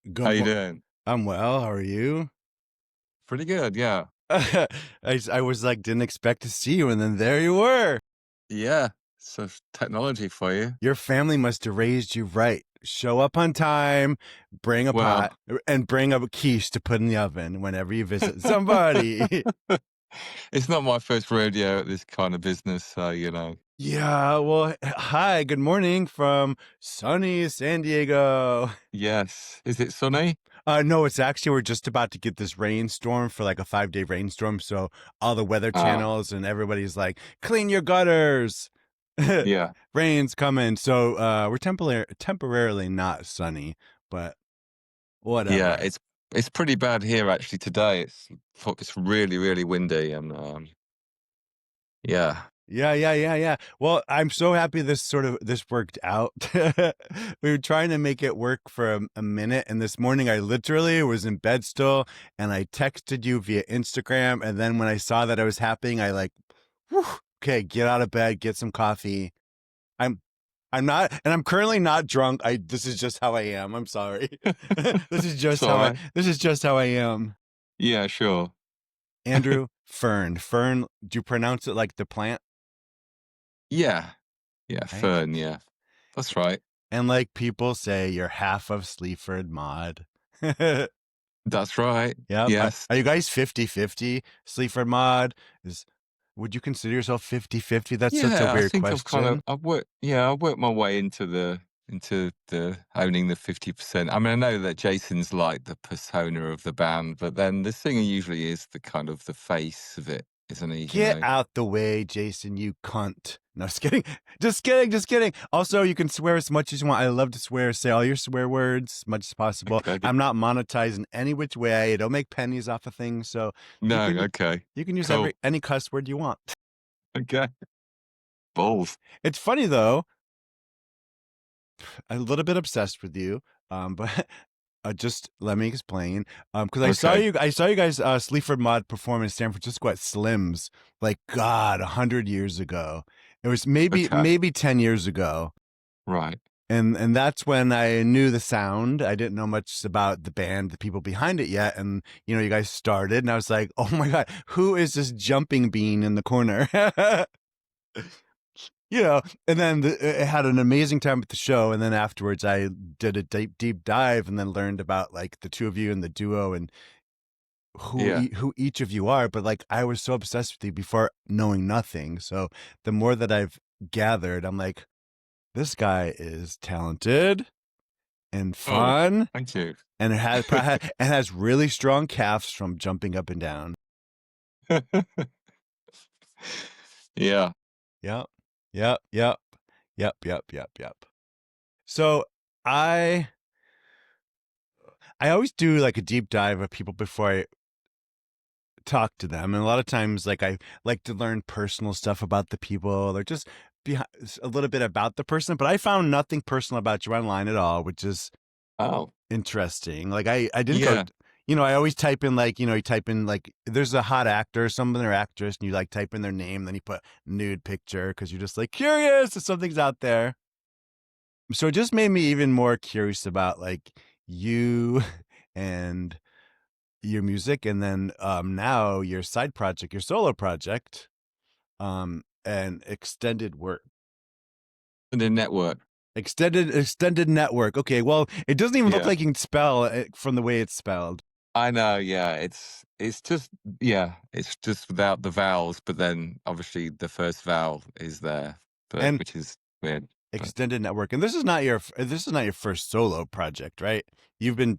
How Good you mor doing? I'm well, how are you? Pretty good, yeah. I was like, didn't expect to see you, and then there you were. Yeah, so technology for you. Your family must have raised you right. Show up on time, bring a pot, Well, and bring a quiche to put in the oven whenever you visit somebody. it's not my first rodeo at this kind of business, so Yeah, well, hi, good morning from sunny San Diego. Yes. Is it sunny? No, it's actually we're just about to get this rainstorm for like a 5-day rainstorm, so all the weather Ah, channels and everybody's like, "Clean your gutters." yeah. Rain's coming. So, we're temporarily not sunny, but Yeah, whatever. it's pretty bad here actually today. It's really, really windy and yeah. Yeah. Well, I'm so happy this worked out. We were trying to make it work for a minute, and this morning I literally was in bed still, and I texted you via Instagram, and then when I saw that it was happening, I like, "Whew, okay, get out of bed, get some coffee." I'm I'm not, and I'm currently not drunk. This is just how I am. I'm sorry. It's all right. This is just how I am. Yeah, sure. Andrew Fearn. Fern, do you pronounce it like the plant? Yeah. Yeah, Right. fern, yeah. That's right. And like people say, you're half of Sleaford Mod. Yep. That's right. Yes. Are you guys 50-50? Sleaford Mod is, would you consider yourself 50-50? That's such a Yeah, I weird think question. I've worked my way into the owning the 50%. I mean, I know that Jason's like the persona of the band, but then the singer usually is the kind of the face of it, isn't he, you Get know? out the way, Jason, you cunt. No, just kidding. Just kidding. Just kidding. Also, you can swear as much as you want. I love to swear. Say all your swear words as much as possible. Okay. I'm not monetizing any which way. I don't make pennies off of things. So you No, can okay. you can use Cool. any cuss word you want. Okay. Balls. It's funny though. I'm a little bit obsessed with you. But just let me explain. Because Okay. I saw you guys Sleaford Mod perform in San Francisco at Slim's, like God, 100 years ago. It was Okay. maybe 10 years ago, Right. and that's when I knew the sound. I didn't know much about the band, the people behind it yet, and you guys started, and I was like, oh my God, who is this jumping bean in the corner? you know, and then I had an amazing time at the show. And then afterwards, I did a deep dive and then learned about like the two of you and the duo and Yeah. who each of you are. But like, I was so obsessed with you before knowing nothing. So the more that I've gathered, I'm like, this guy is talented and Oh, fun thank you. and and has really strong calves from jumping up and down. Yeah. Yep. Yep. Yep. Yep. So I I always do like a deep dive of people before I talk to them. And a lot of times, like, I like to learn personal stuff about the people or just a little bit about the person. But I found nothing personal about you online at all, which is Oh, interesting. Like, I didn't go, yeah. I always type in like, you type in like, there's a hot actor or someone or actress, and you like type in their name, then you put nude picture because you're just like curious if something's out there. So it just made me even more curious about like you and your music, and then now your side project, your solo project, and extended work. The network. Extended network. Okay, well, it doesn't even look Yeah. like you can spell it from the way it's spelled. I know, yeah, it's just without the vowels, but then obviously the first vowel is there, but And which is weird. But extended network. And this is not your first solo project, right? You've been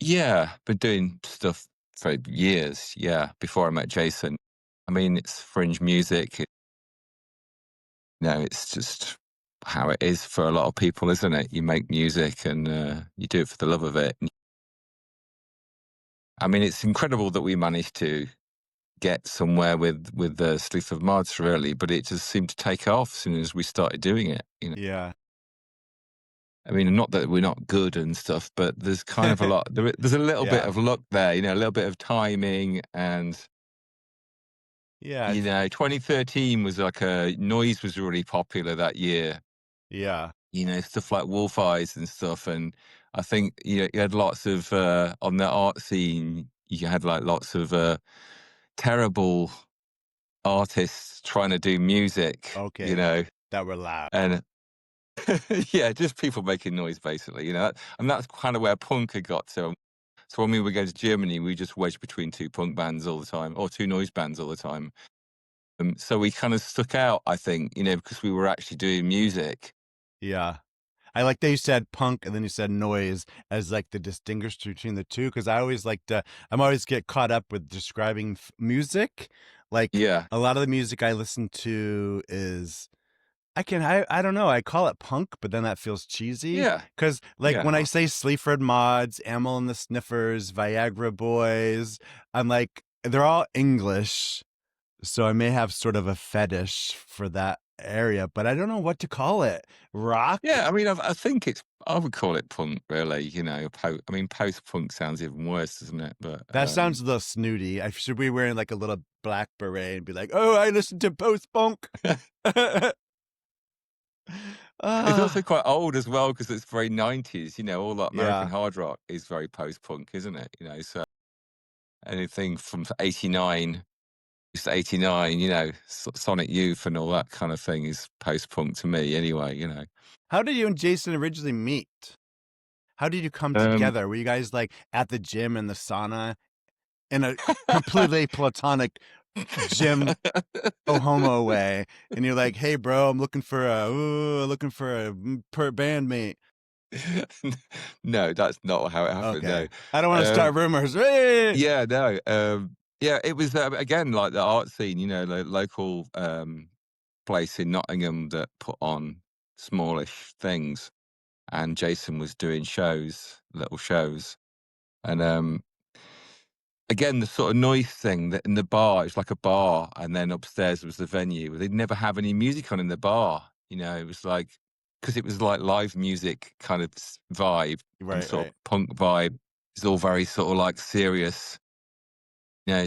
yeah, been doing stuff for years, yeah, before I met Jason. I mean, it's fringe music. It's just how it is for a lot of people, isn't it? You make music and you do it for the love of it. I mean, it's incredible that we managed to get somewhere with the Sleaford Mods really, but it just seemed to take off as soon as we started doing it. yeah. I mean, not that we're not good and stuff, but there's kind of a lot. There's a little bit Yeah. of luck there, a little bit of timing, and Yeah, it's 2013 was like a noise was really popular that year. yeah. Stuff like Wolf Eyes and stuff, and I think you had lots of on the art scene. You had like lots of terrible artists trying to do music, Okay, that were loud. and yeah, just people making noise basically, and that's kind of where punk had got to. So when we would go to Germany, we just wedged between two punk bands all the time, or two noise bands all the time. So we kind of stuck out, I think, because we were actually doing music. Yeah. I like that you said punk and then you said noise as like the distinguish between the two, because I always like to, I'm always get caught up with describing music. Like Yeah, a lot of the music I listen to is I don't know, I call it punk, but then that feels cheesy. yeah, Cause like when I yeah. say Sleaford Mods, Amyl and the Sniffers, Viagra Boys, I'm like, they're all English. So I may have sort of a fetish for that area, but I don't know what to call it. Rock? Yeah, I mean, I think I would call it punk, really. I mean, post-punk sounds even worse, doesn't it? But That sounds a little snooty. I should be wearing like a little black beret and be like, "Oh, I listen to post punk." it's also Ah, quite old as well because it's very 90s. All that American yeah. hard rock is very post-punk, isn't it? So anything from 89, just 89, Sonic Youth and all that kind of thing is post-punk to me, anyway. How did you and Jason originally meet? How did you come Um, together? Were you guys like at the gym in the sauna in a completely platonic gym oh homo way? And you're like, "Hey, bro, I'm looking for a per bandmate." no, that's not how it happened. No. Okay, I don't want to Um, start rumors. Hey! Yeah, no, yeah, it was, again, like the art scene, the local, place in Nottingham that put on smallish things, and Jason was doing little shows, and, again, the sort of noise thing that in the bar, it's like a bar, and then upstairs was the venue. They'd never have any music on in the bar, it was like because it was like live music kind of vibe and Right, sort of right. punk vibe. It's all very sort of like serious.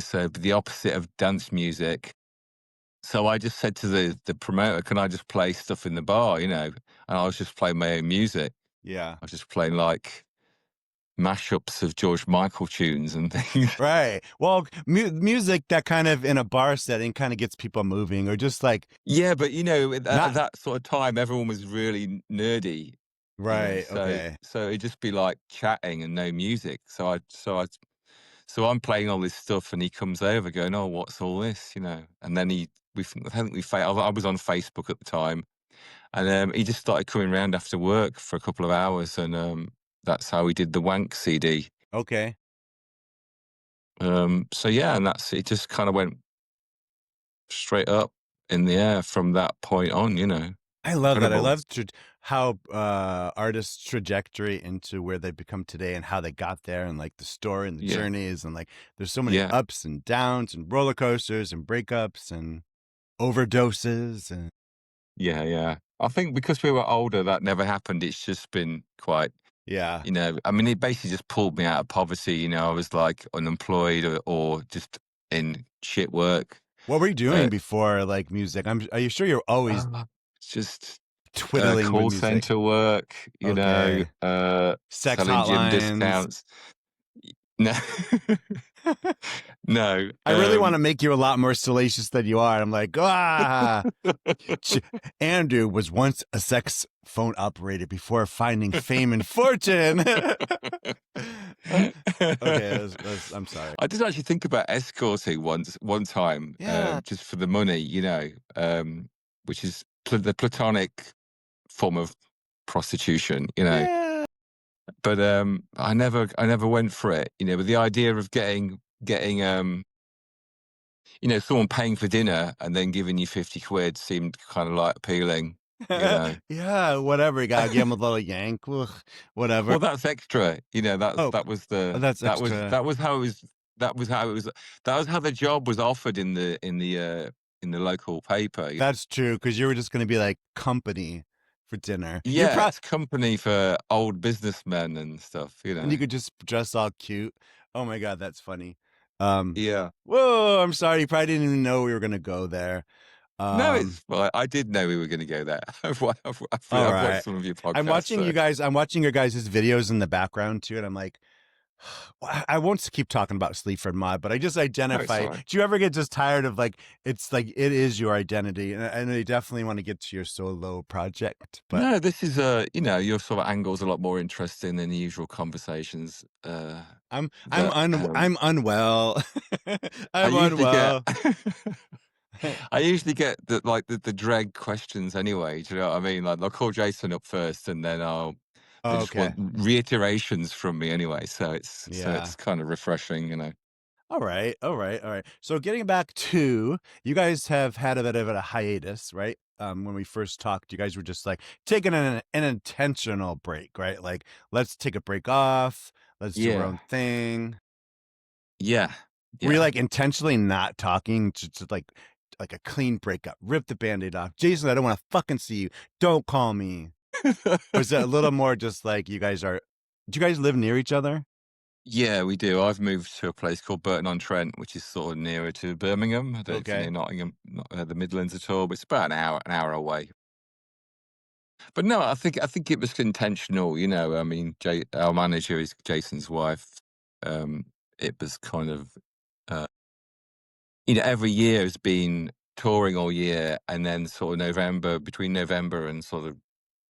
So the opposite of dance music. So I just said to the promoter, "Can I just play stuff in the bar?" And I was just playing my own music. Yeah. I was just playing like mashups of George Michael tunes and things. Right. Well, music that kind of in a bar setting kind of gets people moving, or just like Yeah, but at not that sort of time, everyone was really nerdy. right. So Okay. it'd just be like chatting and no music. So I'm playing all this stuff, and he comes over going, "Oh, what's all this?" And then I think I was on Facebook at the time, and he just started coming round after work for a couple of hours, and that's how we did the Wank CD. Okay. So yeah, and that's it. Just kind of went straight up in the air from that point on. I love that. I Incredible. love how artists' trajectory into where they become today and how they got there, and like the story and the Yeah, journeys, and like there's so many yeah, ups and downs and roller coasters and breakups and overdoses and yeah. I think because we were older, that never happened. It's just been quite. yeah. I mean, it basically just pulled me out of poverty. I was like unemployed or just in shit work. What were you doing But before like music? Are you sure you're always uh, it's just twiddling with call music? center work, Okay. Sex selling gym hotlines. discounts. No, no. I really want to make you a lot more salacious than you are. I'm like, ah. Ch- Andrew was once a sex phone operator before finding fame and fortune. Okay, I'm sorry. I did actually think about escorting one time, Yeah, just for the money, which is the platonic form of prostitution. yeah. But I never went for it. But the idea of getting someone paying for dinner and then giving you 50 quid seemed kind of like appealing. You know. Yeah, whatever. You gotta give him a little yank. Ugh, whatever. Well, that's extra. Oh, that's extra. that was how it was. That was how it was. That was how the job was offered in the local paper. That's true, because you were just gonna be like company for dinner. You're Yeah, probably it's company for old businessmen and stuff. and you could just dress all cute. Oh my god, that's funny. Um, Yeah. whoa, I'm sorry. You probably didn't even know we were gonna go there. No, Um, it's well, I did know we were gonna go there. all I've watched right. some of your podcasts, so I'm watching your guys' videos in the background too, and I'm like, I won't keep talking about Sleaford Mod, but I just no, it's identify. alright. Do you ever get just tired of like it's like it is your identity, and I definitely want to get to your solo project, but No, this is, your sort of angle's a lot more interesting than the usual conversations, that, I'm unwell. I I'm usually get unwell. I usually get the dread questions anyway, do you know what I mean? Like, I'll call Jason up first, and then they just want Okay. reiterations from me anyway, so Yeah. it's kind of refreshing, you know? All right. All right. All right. So getting back to you guys have had a bit of a hiatus, right? When we first talked, you guys were just like taking an intentional break, right? Like, let's take a break off. Let's do our Yeah. own thing. Yeah. Were you Yeah. like intentionally not talking to like a clean breakup? Rip the band-aid off. Jason, I don't want to fucking see you. Don't call me. Or is it a little more just like you guys are do you guys live near each other? Yeah, we do. I've moved to a place called Burton-on-Trent, which is sort of nearer to Birmingham. I don't know if you know Okay. Nottingham, not, the Midlands at all, but it's about an hour away. But no, I think it was intentional. I mean, our manager is Jason's wife. Um, it was kind of, uh, every year has been touring all year, and then sort of between November and sort of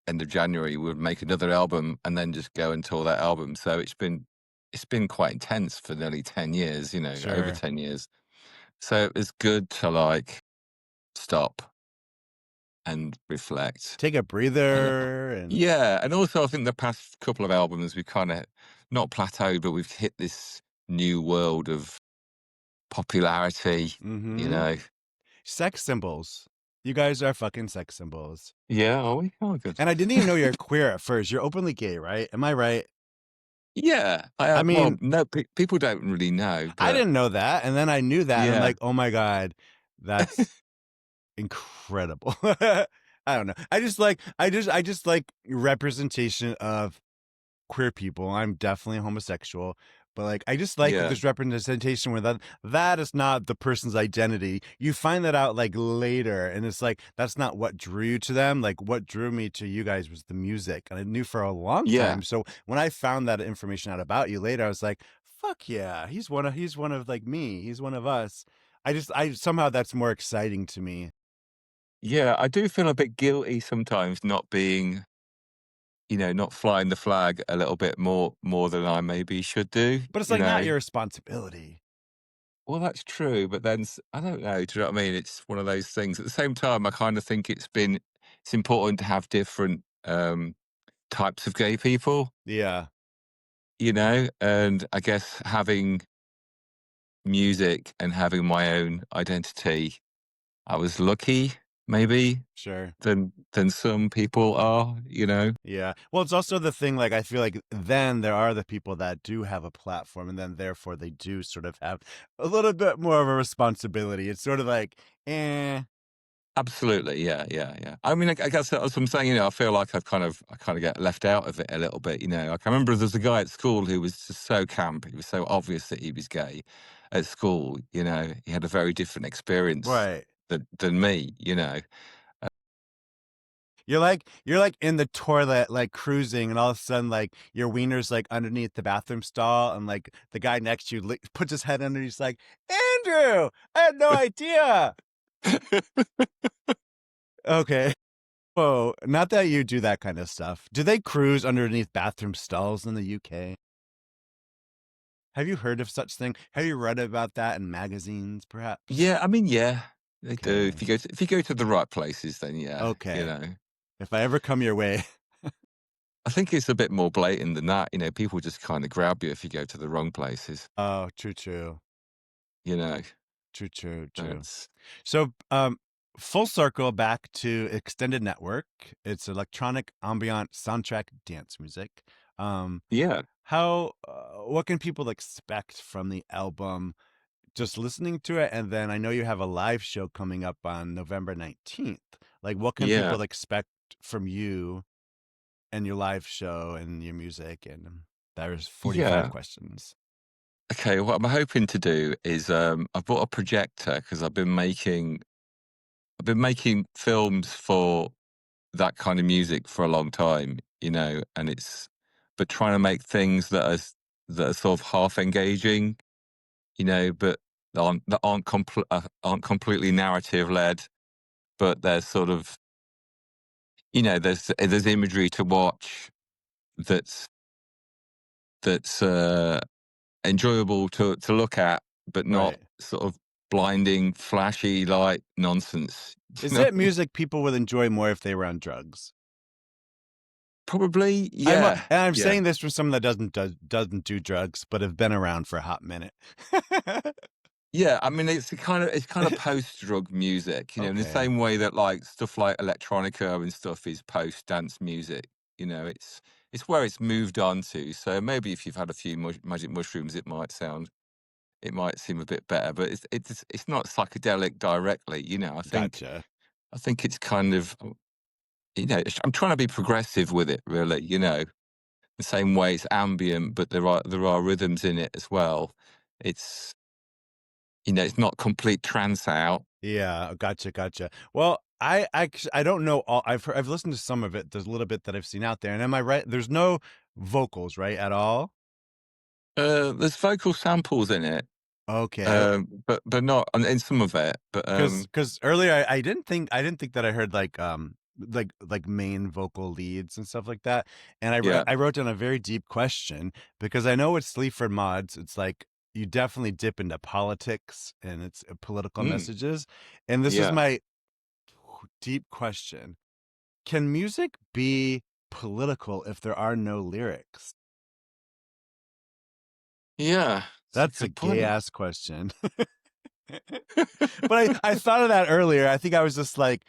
end of January, we would make another album, and then just go and tour that album. So it's been quite intense for nearly 10 years. Over Sure. 10 years. So it was good to like stop and reflect. Take a And breather and yeah, and also I think the past couple of albums we've kind of not plateaued, but we've hit this new world of popularity. You mhm. know. Sex symbols. You guys are fucking sex symbols. Yeah, are we? Oh, good. And I didn't even know you're queer at first. You're openly gay, right? Am I right? Yeah, I well, mean, no, people don't really know, I but didn't know that, and then I knew that, and I'm yeah, like, "Oh my god, that's incredible." I don't know. I just like representation of queer people. I'm definitely homosexual, but like I just like yeah, this representation where that is not the person's identity. You find that out like later, and it's like that's not what drew you to them. Like what drew me to you guys was the music, and I knew for a long yeah. time. So when I found that information out about you later, I was like, "Fuck yeah, he's one of like me. He's one of us." I somehow that's more exciting to me. Yeah, I do feel a bit guilty sometimes not being, not flying the flag a little bit more than I maybe should do, But it's you like not know? your responsibility. Well, that's true, but then I don't know, do you know what I mean? It's one of those things. At the same time, I kind of think it's important to have different types of gay people, Yeah, and I guess having music and having my own identity, I was lucky maybe sure. than some people are. Yeah. Well, it's also the thing, like, I feel like then there are the people that do have a platform, and then therefore they do sort of have a little bit more of a responsibility. It's sort of like, eh, Absolutely, yeah, yeah, yeah. I mean, I guess that's what I'm saying. I feel like I kind of get left out of it a little bit. Like I remember there's a guy at school who was just so camp. It was so obvious that he was gay at school. He had a very different experience right. than me. You're like in the toilet, like cruising, and all of a sudden, like your wiener's like underneath the bathroom stall, and like the guy next to you puts his head under, he's like, Andrew, I had no idea. Okay. Whoa, not that you do that kind of stuff. Do they cruise underneath bathroom stalls in the UK? Have you heard of such thing? Have you read about that in magazines, perhaps? Yeah, I mean, yeah, they do. Okay. If you go to the right places, then yeah. Okay. If I ever come your way. I think it's a bit more blatant than that. People just kind of grab you if you go to the wrong places. Oh, true, true. You know, True, true, true. that's So, full circle back to Extended Network. It's electronic ambient soundtrack dance music. yeah, What can people expect from the album just listening to it? And then I know you have a live show coming up on November 19th. Like, what can yeah, people expect from you and your live show and your music? And there's 45 yeah. questions. Okay, what I'm hoping to do is I bought a projector because I've been making I've been making films for that kind of music for a long time, and but trying to make things that are sort of half engaging, but aren't completely narrative led, but they're sort of, there's imagery to watch that's that's enjoyable to look at, but not Right. sort of blinding, flashy light nonsense. You Is know, it music people would enjoy more if they were on drugs? probably, yeah, And I'm yeah. saying this from someone that doesn't do drugs, but have been around for a hot minute. Yeah, I mean, it's kind of post-drug music, in the Okay, same way that like stuff like electronica and stuff is post-dance music. It's where it's moved on to. So maybe if you've had a few magic mushrooms, it might seem a bit better, but it's not psychedelic directly. gotcha. I think it's kind of, I'm trying to be progressive with it, really. The same way it's ambient, but there are rhythms in it as well. It's it's not complete trance out. Yeah, gotcha, gotcha. Well, I don't know all. I've listened to some of it. There's a little bit that I've seen out there, and am I right? There's no vocals, right, at all. There's vocal samples in it, Okay, but not in some of it. But because earlier I didn't think that I heard like main vocal leads and stuff like that. And yeah, I wrote down a very deep question because I know with Sleaford Mods, it's like you definitely dip into politics and it's political mm, messages. And this is yeah, my deep question. Can music be political if there are no lyrics? yeah. It's a That's a good gay point. ass question. But I thought of that earlier. I think I was just like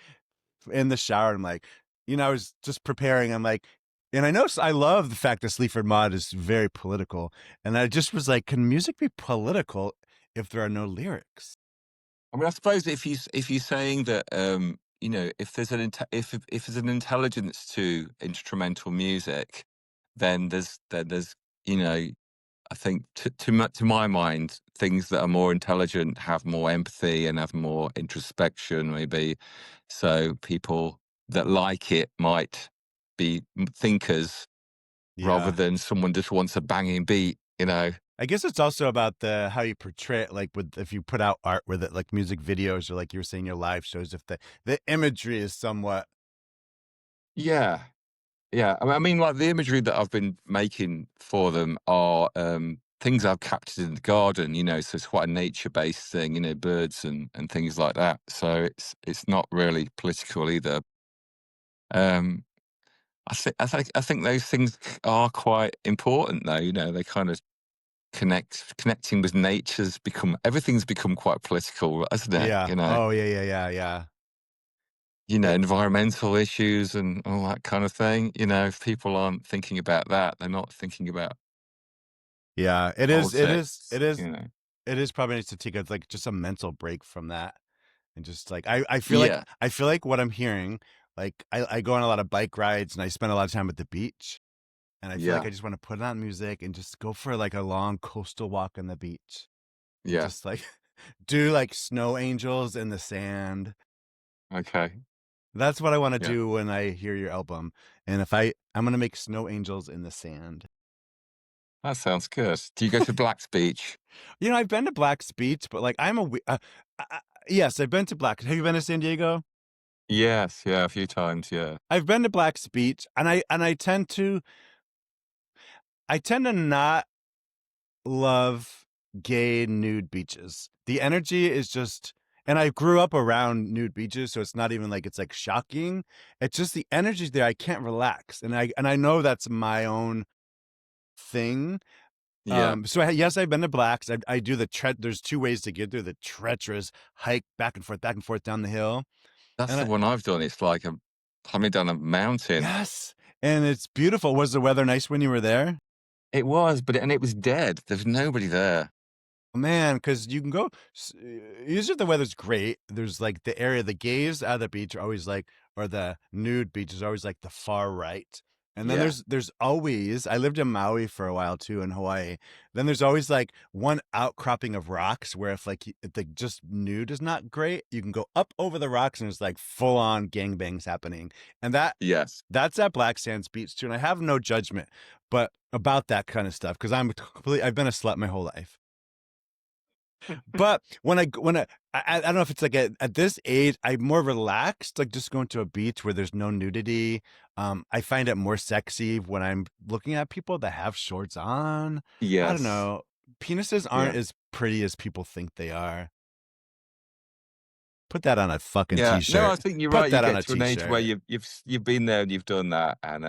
in the shower. I'm like, I was just preparing. I'm like, and I know I love the fact that Sleaford Mod is very political. And I just was like, can music be political if there are no lyrics? I mean, I suppose if you're saying that, if if there's an intelligence to instrumental music, then there's you know I think to my mind, things that are more intelligent have more empathy and have more introspection, maybe. So people that like it might be thinkers rather Yeah. than someone just wants a banging beat. I guess it's also about the how you portray it, like with if you put out art with it, like music videos or like you were saying your live shows, if the imagery is somewhat. Yeah, yeah. I mean, like the imagery that I've been making for them are things I've captured in the garden. So it's quite a nature-based thing. Birds and things like that. So it's not really political either. Um, I think those things are quite important, though. They kind of connecting with nature's become everything's become quite political, hasn't it? Yeah. Oh yeah, yeah, yeah, yeah. It, Environmental issues and all that kind of thing. If people aren't thinking about that, they're not thinking about yeah, it is. It is. politics. It is. It is probably nice to take a, like just a mental break from that and just like Yeah, I feel like what I'm hearing, like I go on a lot of bike rides and I spend a lot of time at the beach and I feel like yeah, I just want to put on music and just go for like a long coastal walk on the beach and yeah, just like do like snow angels in the sand. okay, That's what I want to yeah. do when I hear your album. And if I'm gonna make snow angels in the sand. That sounds good. Do you go to Black's Beach? I've been to Black's Beach, but like yes, I've been to Black. Have you been to San Diego? Yes, yeah, a few times, yeah. I've been to Black's Beach, and I tend to not love gay nude beaches. The energy is just, and I grew up around nude beaches, so it's not even like it's like shocking. It's just the energy's there. I can't relax, and I know that's my own thing. Yeah, So yes, I've been to Blacks. I do there's two ways to get there: the treacherous hike back and forth down the hill, that's and the one I've done. It's like climbing down a mountain. yes, and it's beautiful. Was the weather nice when you were there? It was, and it was dead. There's nobody there. Man, because you can go. Usually the weather's great. There's like the gays out of the beach are always like, or the nude beach is always like the far right, And then Yeah. there's always I lived in Maui for a while too in Hawaii. Then there's always like one outcropping of rocks where if the just nude is not great, you can go up over the rocks and there's like full on gangbangs happening. And Yes. that's at Black Sands Beach too. And I have no judgment, but about that kind of stuff because I've been a slut my whole life. But I don't know if it's like at this age, I'm more relaxed, like just going to a beach where there's no nudity. I find it more sexy when I'm looking at people that have shorts on. I don't Yes. know. Penises Yeah. aren't as pretty as people think they are. Put that on a fucking Yeah. No, I t-shirt. think you're Put right. You that on get a to an age where t-shirt. you've been there and you've done that, and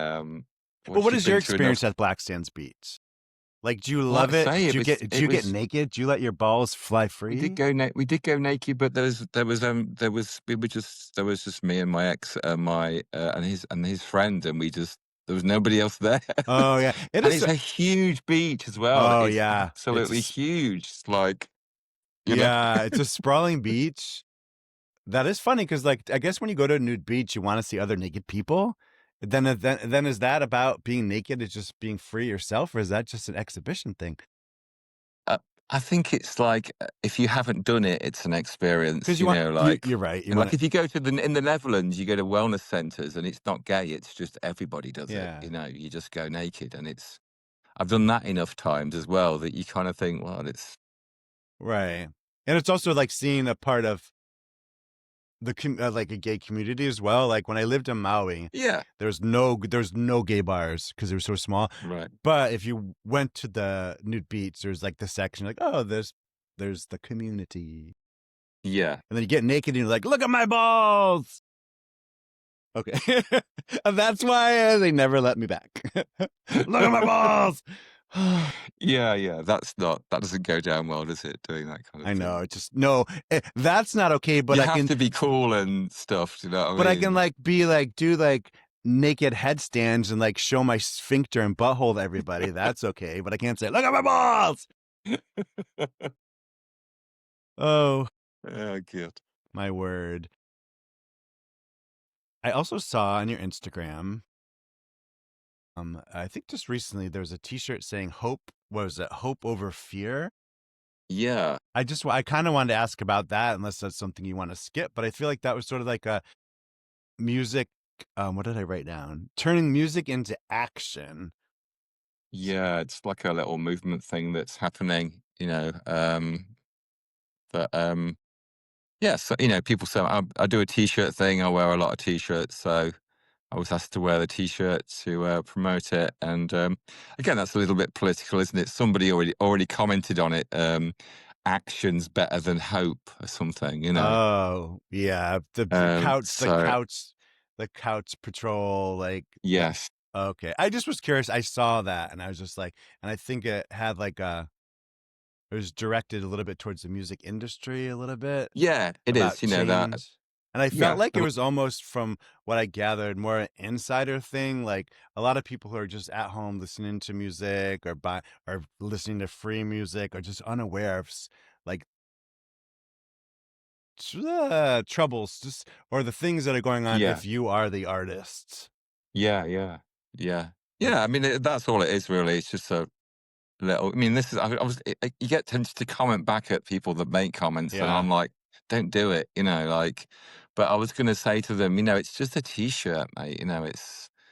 But once what you've is your been through enough, experience at Black Sands Beach? Like, do you like I love it? say, Do it you get was naked? Do you let your balls fly free? we did go naked, but there was we were just there was just me and my ex, my and his friend, and we just there was nobody else there. Oh yeah. It And is. it's a huge beach as well. Oh It's yeah. absolutely huge. It's like, you know. Yeah, it's a sprawling beach. That is funny because, like, I guess when you go to a nude beach, you want to see other naked people. Then is that about being naked? Is just being free yourself, or is that just an exhibition thing? Uh, I think it's like, if you haven't done it, it's an experience, Because you want like you're right. You and want like to, if you go to the in the Netherlands, you go to wellness centers and it's not gay, it's just everybody does it, yeah, you just go naked and it's I've done that enough times as well that you kind of think, well, it's right. And it's also like seeing a part of like a gay community as well. Like when I lived in Maui, yeah, there's no gay bars because they were so small. right. But if you went to the nude beach, there's like the section like, oh, there's the community. Yeah. And then you get naked and you're like, look at my balls. Okay. And that's why they never let me back. Look at my balls. Yeah, yeah, that doesn't go down well, does it, doing that kind of I know. thing? It's just no, that's not okay. You have to be cool and stuff, do you know what But I I can mean? like be like, do like naked headstands and like show my sphincter and butthole to everybody. That's okay. But I can't say, look at my balls. Oh, Oh, good. my word. I also saw on your Instagram, I think just recently there was a t-shirt saying hope, what was it? Hope over fear. Yeah. I kind of wanted to ask about that, unless that's something you want to skip. But I feel like that was sort of like a music. What did I write down? Turning music into action. Yeah, it's like a little movement thing that's happening, that, yeah, so, people say I do a T-shirt thing, I wear a lot of T-shirts, so I was asked to wear the T-shirt to, promote it, and, again, that's a little bit political, isn't it? Somebody already commented on it, "Action's better than hope," or something, Oh yeah, so the couch patrol. Like that. yes. Okay, I just was curious. I saw that and I was just like, and I think it had like it was directed a little bit towards the music industry, a little bit Yeah, it is, about that change. And I felt yeah, like it was almost, from what I gathered, more an insider thing. Like a lot of people who are just at home listening to music or listening to free music or just unaware of like troubles, just or the things that are going on yeah. if you are the artist. Yeah, yeah, yeah, Like, yeah. I mean, that's all it is, really. It's just a little. I mean, this is. I was. You get tempted to comment back at people that make comments, and yeah, I'm like, don't do it. Like. But I was going to say to them, it's just a T-shirt, mate.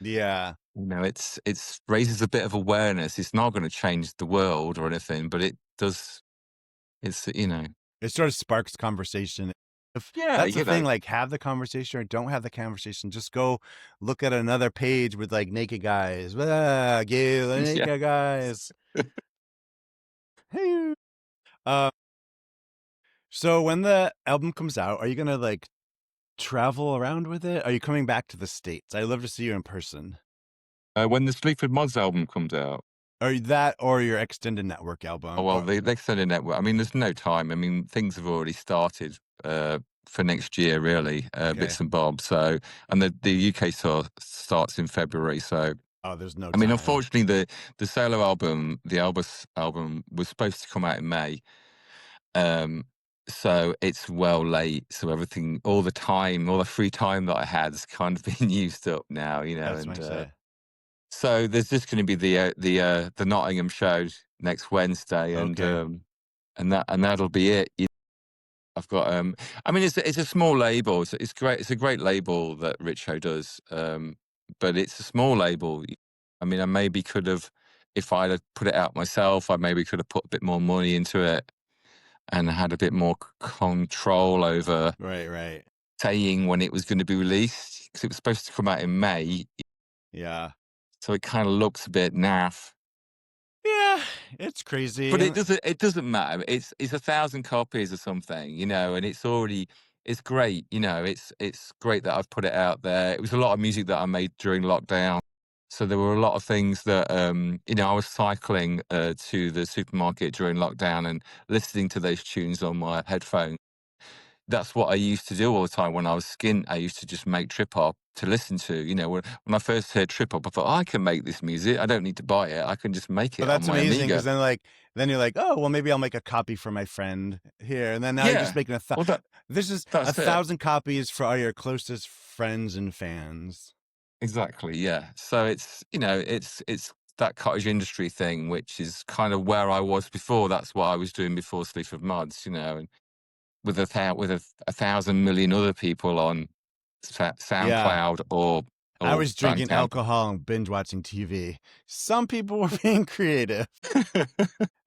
yeah. It's raises a bit of awareness. It's not going to change the world or anything, but it does. It's. It sort of sparks conversation. If Yeah, that's the thing, like have the conversation or don't have the conversation. Just go look at another page with like naked guys. Gay yeah. naked guys. Hey. Uh, so when the album comes out, are you gonna like travel around with it? Are you coming back to the States? I'd love to see you in person. When the Sleaford Mods album comes out. Or that, or your extended network Oh, album. well, Or the extended network, I mean, there's no time. I mean, things have already started, for next year, really, okay. bits and bobs. So, and the UK tour starts in February. So, Oh, there's no I mean, time. unfortunately, the solo album, the Albus album, was supposed to come out in May. Um, so it's well late. So everything, all the time, all the free time that I had has kind of been used up now, That's what and I say. So there's just going to be the Nottingham show next Wednesday, Okay. and that'll be it. I've got I mean it's a small label. It's great. It's a great label that Richo does. But it's a small label. I mean, I maybe could have, if I'd have put it out myself, I maybe could have put a bit more money into it and had a bit more control over Right, right. saying when it was going to be released, because it was supposed to come out in May. Yeah. So it kind of looks a bit naff. Yeah, it's crazy. But And it doesn't matter. It's 1,000 copies or something, and it's already it's great, it's great that I've put it out there. It was a lot of music that I made during lockdown. So there were a lot of things that I was cycling to the supermarket during lockdown and listening to those tunes on my headphones. That's what I used to do all the time when I was skint. I used to just make trip hop to listen to. When I first heard trip hop, I thought, I can make this music. I don't need to buy it. I can just make oh, it on that's my amazing because Amiga. then you're like, oh, well, maybe I'll make a copy for my friend here, and then now you're just Yeah. making Well, this is a that's it. thousand copies for all your closest friends and fans. Exactly. Yeah. So it's that cottage industry thing, which is kind of where I was before. That's what I was doing before Sleaford Mods, and with a thousand million other people on Yeah, SoundCloud or I or was drinking Bandcamp. alcohol and binge watching TV. Some people were being creative.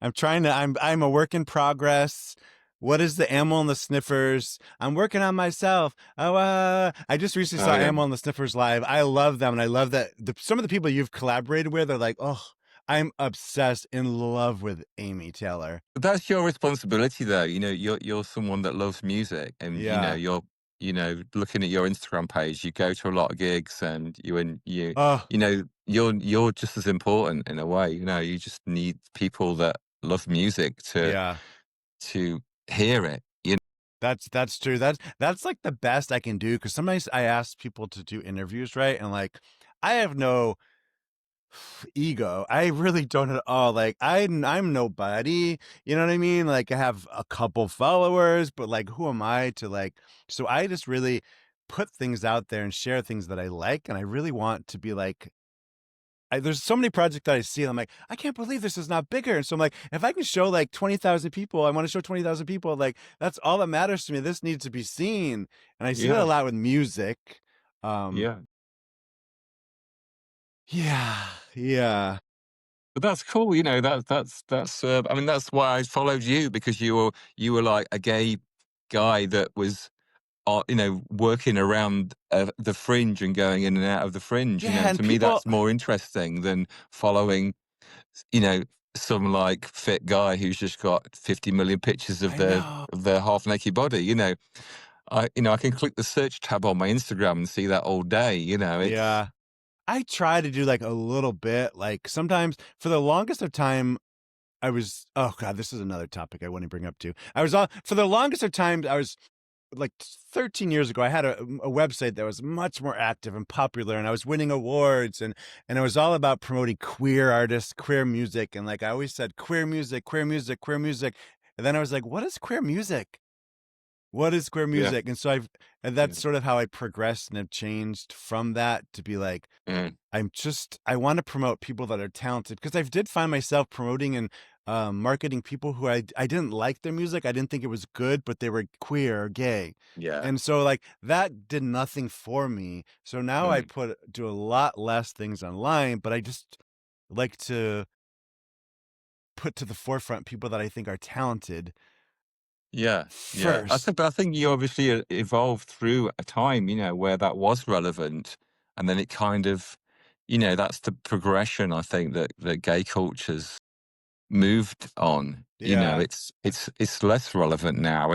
I'm a work in progress. What is the Amyl and the Sniffers? I'm working on myself. Oh, I just recently Oh saw yeah. Amyl and the Sniffers live. I love them, and I love that some of the people you've collaborated with are like, oh, I'm obsessed, in love with Amy Taylor. But that's your responsibility, though. You're someone that loves music, and Yeah. you're looking at your Instagram page. You go to a lot of gigs, and Oh, you're just as important in a way. You just need people that love music yeah. to hear it. That's true. That's like the best I can do because sometimes I ask people to do interviews, right? And like, I have no ego. I really don't at all. Like I'm nobody. You know what I mean? Like I have a couple followers, but like who am I to like so I just really put things out there and share things that I like and I really want to be like there's so many projects that I see and I'm like, I can't believe this is not bigger. And so I'm like, if I can show like 20,000 people, I want to show 20,000 people. Like that's all that matters to me. This needs to be seen. And I see that a Yeah, lot with music. Um, yeah. yeah, yeah. But that's cool. That's. I mean, that's why I followed you, because you were like a gay guy that was working around the fringe and going in and out of the fringe. Yeah, and To me, people that's more interesting than following, you know, some like fit guy who's just got 50 million pictures I know. of their half naked body. I can click the search tab on my Instagram and see that all day. It's Yeah. I try to do like a little bit. Like sometimes for the longest of time, I was, oh God, this is another topic I want to bring up too. I was on, for the longest of time, I was like 13 years ago, I had a website that was much more active and popular and I was winning awards and it was all about promoting queer artists, queer music. And like I always said, queer music, queer music, queer music. And then I was like, what is queer music? What is queer yeah, music? And so and yeah, that's sort of how I progressed and have changed from that to be like, yeah, I want to promote people that are talented because I did find myself promoting and marketing people who I didn't like their music. I didn't think it was good, but they were queer or gay. yeah. And so like that did nothing for me. So now I Mm, do a lot less things online, but I just like to put to the forefront people that I think are talented yeah, yeah. first. But I think you obviously evolved through a time, where that was relevant, and then it kind of, that's the progression. I think that gay cultures moved on. Yeah. It's less relevant now.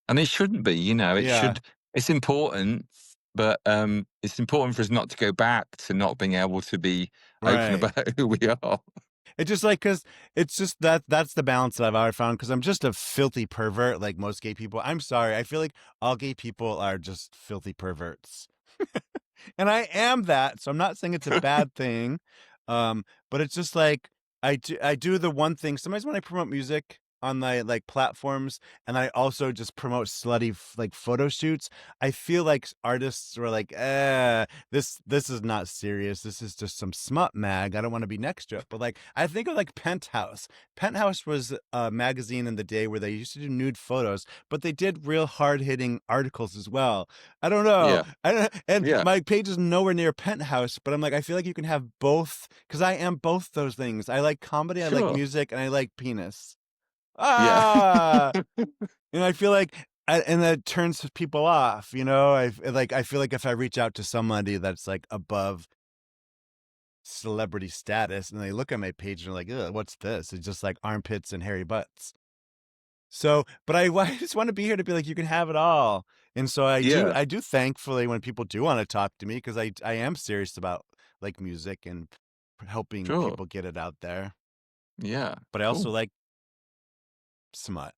And it shouldn't be. It Yeah. should. It's important, but it's important for us not to go back to not being able to be open Right. about who we are. It's just like because it's just that's the balance that I've always found because I'm just a filthy pervert like most gay people. I'm sorry. I feel like all gay people are just filthy perverts. And I am that, so I'm not saying it's a bad thing. But it's just like I do the one thing. Sometimes when I promote music, on my like platforms, and I also just promote slutty like photo shoots. I feel like artists were like, this is not serious. This is just some smut mag. I don't want to be next to it. But like, I think of like Penthouse. Penthouse was a magazine in the day where they used to do nude photos, but they did real hard hitting articles as well. I don't know. Yeah. And Yeah. my page is nowhere near Penthouse, but I'm like, I feel like you can have both because I am both those things. I like comedy, I like Sure. music, and I like penis. Yeah. Ah, and I feel like, and that turns people off. You know, I feel like if I reach out to somebody that's like above celebrity status, and they look at my page and they're like, ugh, what's this? It's just like armpits and hairy butts. So, but I just want to be here to be like, you can have it all. And so Yeah. I do thankfully when people do want to talk to me, because I am serious about like music and helping Sure. people get it out there. Yeah. But I also Cool. like smut.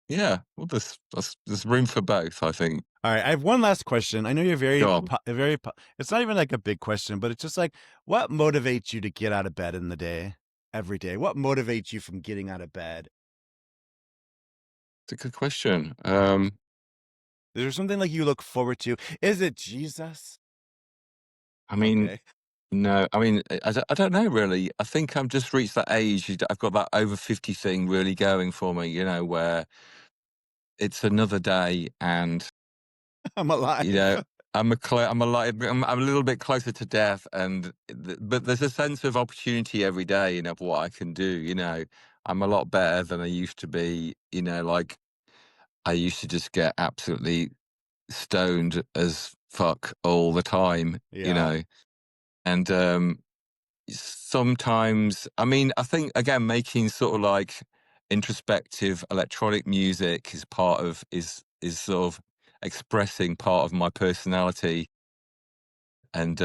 Yeah. Well, there's room for both, I think. All right, I have one last question. I know you're Go on. it's not even like a big question, but it's just like, what motivates you to get out of bed in the day, every day? What motivates you from getting out of bed? It's a good question. Is there something like you look forward to? Is it Jesus? I mean, Okay. no, I mean, I don't know really. I think I've just reached that age. I've got that over 50 thing really going for me, where it's another day and, I'm you alive. know, I'm alive, I'm a little bit closer to death but there's a sense of opportunity every day, of what I can do. I'm a lot better than I used to be, like I used to just get absolutely stoned as fuck all the time, Yeah, and sometimes, I mean, I think again, making sort of like introspective electronic music is part of is sort of expressing part of my personality, and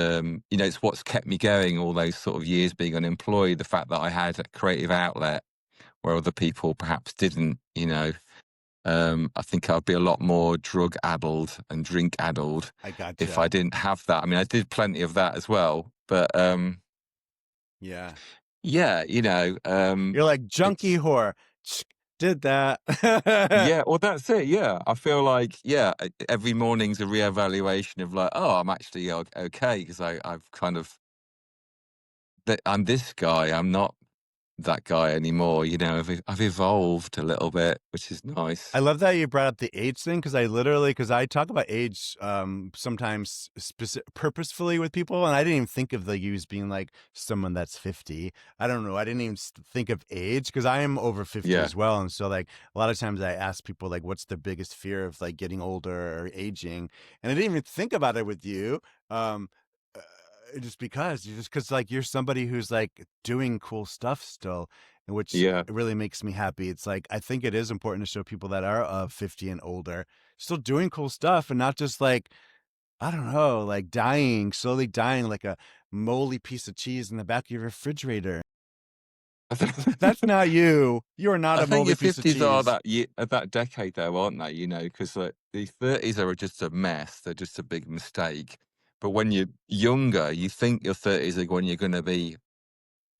it's what's kept me going all those sort of years being unemployed. The fact that I had a creative outlet where other people perhaps didn't. I think I'd be a lot more drug addled and drink addled I if I gotcha. didn't have that. I mean, I did plenty of that as well, but Yeah. yeah, You're like junkie it's whore. Did that. yeah. Well, that's it. Yeah, I feel like every morning's a reevaluation of like, oh, I'm actually okay because I've kind of that I'm this guy. I'm not that guy anymore. I've evolved a little bit, which is I nice. love that you brought up the age thing because because I talk about age sometimes purposefully with people, and I didn't even think of the use being like someone that's 50. I don't know. I didn't even think of age because I am over 50 Yeah, as well, and so like a lot of times I ask people like, what's their biggest fear of like getting older or aging, and I didn't even think about it with you. Um, just because like you're somebody who's like doing cool stuff still, which yeah. really makes me happy. It's like I think it is important to show people that are 50 and older still doing cool stuff and not just like, I don't know, like slowly dying like a moldy piece of cheese in the back of your refrigerator. That's not you. You are not I a think moldy your piece of 50s are cheese. that decade though, aren't they? Because like the 30s are just a mess. They're just a big mistake. But when you're younger, you think your 30s are when you're going to be,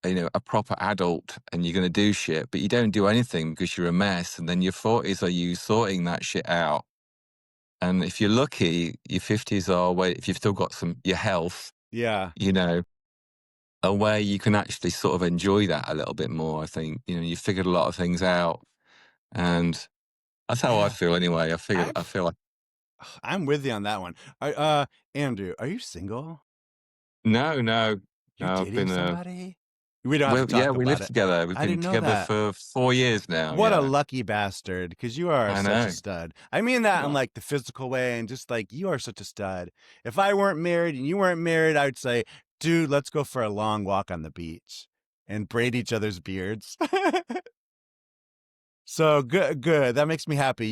a proper adult and you're going to do shit, but you don't do anything because you're a mess. And then your 40s are you sorting that shit out. And if you're lucky, your 50s are where if you've still got your health, Yeah. you know, a way you can actually sort of enjoy that a little bit more. I think, you figured a lot of things out. And that's how I Yeah. feel anyway. I I've feel like I'm with you on that one. Andrew, are you single? no, no, You're no. I've dating been somebody? We don't have to well, yeah, talk we about live it. together. We've I been didn't know together that. for 4 years now. What a Yeah, lucky bastard, because you are I such a know. stud. I mean that in Oh, like the physical way and just like you are such a stud. If I weren't married and you weren't married, I would say, dude, let's go for a long walk on the beach and braid each other's beards. So good, good. That makes me happy.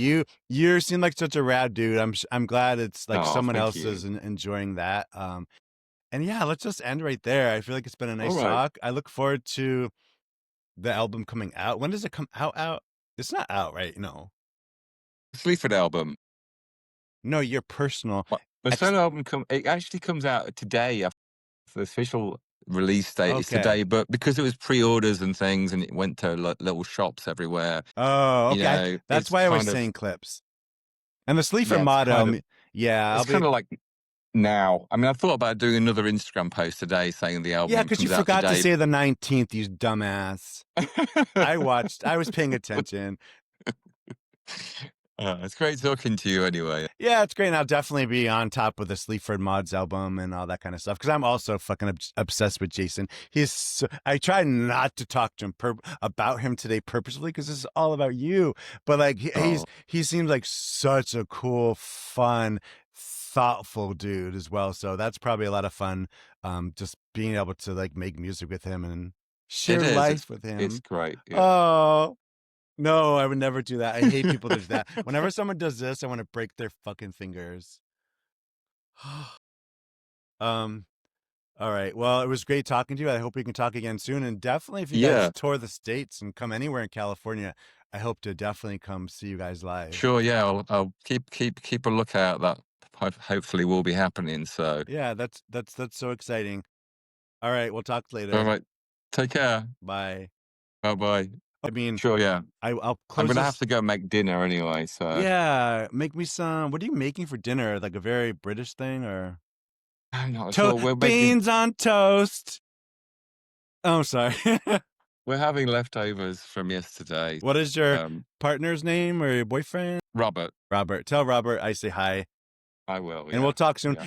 You seem like such a rad dude. I'm glad it's like oh, someone thank else is you. enjoying that. And yeah, let's just end right there. I feel like it's been a All nice right, talk. I look forward to the album coming out. When does it come out? Out? It's not out, right? No. Sleaford album. No, your personal The ex solo album it actually comes out today after the official release date is Okay. today, but because it was pre-orders and things, and it went to little shops everywhere, Oh, you okay. know, That's it's why I was kind of saying clips. And the Sleaford yeah, it's Mod kind of album, yeah, I'll it's be. kind of like now. I mean, I thought about doing another Instagram post today saying the Yeah, album because you comes out forgot to today. say the 19th, you dumbass. I was paying attention. It's great talking to you anyway. Yeah, it's great. And I'll definitely be on top of the Sleaford Mods album and all that kind of stuff because I'm also fucking obsessed with Jason. I tried not to talk to him about him today purposefully because this is all about you. But like Oh, he seems like such a cool, fun, thoughtful dude as well. So that's probably a lot of fun. Just being able to like make music with him and it share is. life with It's him. great. Yeah. Oh. No, I would never do that. I hate people that do that. Whenever someone does this, I want to break their fucking fingers. um, all right. Well, it was great talking to you. I hope we can talk again soon. And definitely if you guys Yeah. tour the States and come anywhere in California, I hope to definitely come see you guys live. Sure. Yeah. I'll keep a lookout. That hopefully will be happening. So, Yeah, that's so exciting. All right, we'll talk all later. right. Take care. Bye. Bye bye. I mean, Sure. Yeah. I'll I'm close gonna have this. to go make dinner anyway. So, Yeah, make me some. What are you making for dinner? Like a very British thing or I'm not sure. beans on toast? Oh, sorry. We're having leftovers from yesterday. What is your Um, partner's name or your boyfriend? Robert. Robert. Tell Robert I say hi. I will. And we'll Yeah. talk soon. Yeah.